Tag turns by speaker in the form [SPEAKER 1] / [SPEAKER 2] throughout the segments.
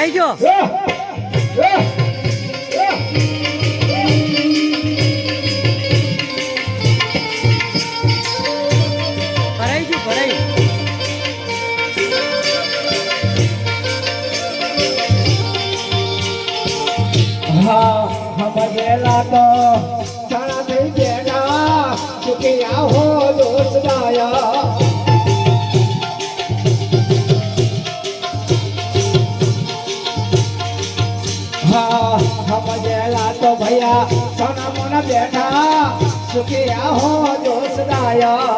[SPEAKER 1] ભરાઈ ગયો ભરાઈ
[SPEAKER 2] હા હમજેલા તો સારા થઈ ગયા ચૂક્યા હો દોષ ગાયા હા હમજેલા તો ભૈયા સોના મોના બેઠા ચૂક્યા હો દોષ ગાયા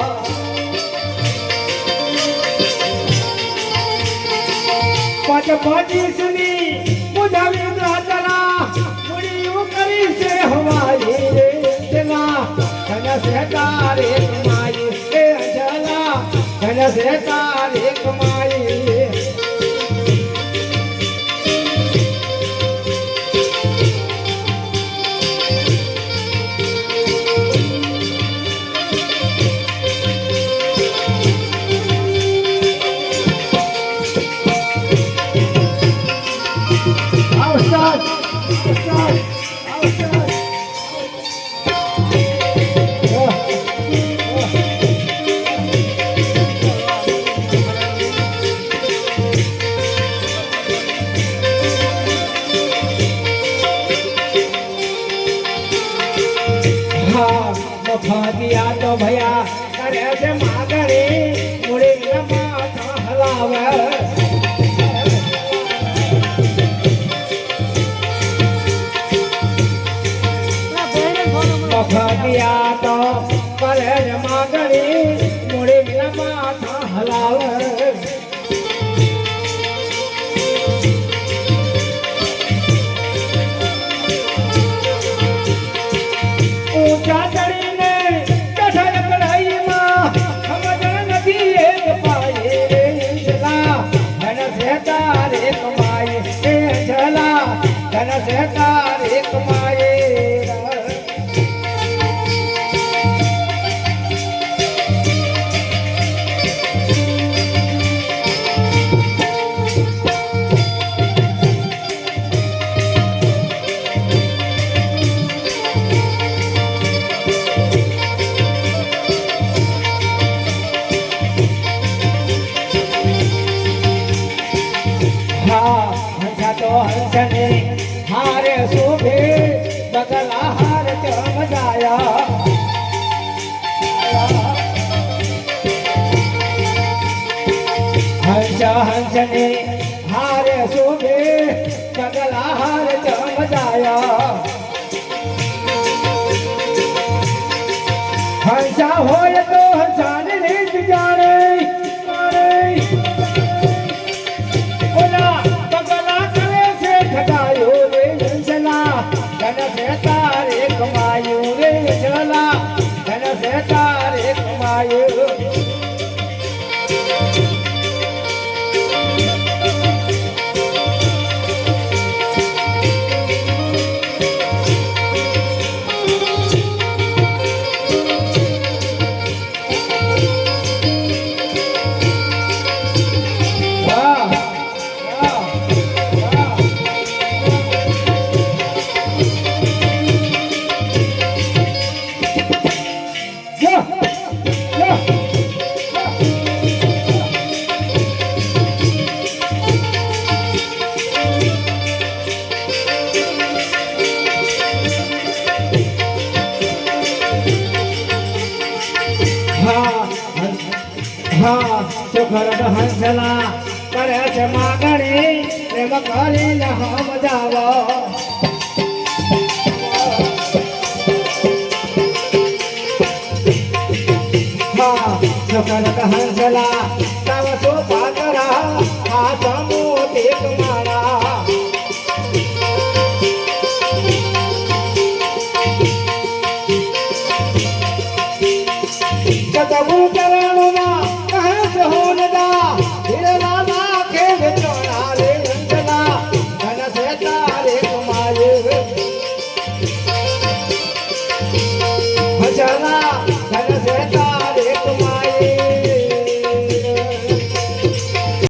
[SPEAKER 2] પચપચી સુની બુધાવી રાતના મુડીયું કરી છે હવાઈ રે તેના ધન સે તારે કમાઈ એ અંજલા ધન સે તારે કમાઈ ફાતિયા તો ભયા કરે છે માગણી મુડી માથા હલાવે ફાતિયા તો કરે છે માગણી મુડી માથા હલાવે ઊંચા ચડીને કઠણ કઢાઈમાં સમજણ નથી એક પાયે જલા ધન સે તારે કમાય એ જલા ધન સે તારે કમાય હંસને હારે શોભે બગલા હાર ચમજાયા હંસને હારે શોભે બગલા હાર ચમજાયા હંસા હોય તો હંસાને રીત જાણે ધન સે તારે કમાયું રે જલા ધન સે તારે કમાયું સુખરદ હંસલા કરે છે માગણી પ્રેમ કરીને સમજાવો સુખરદ હંસલા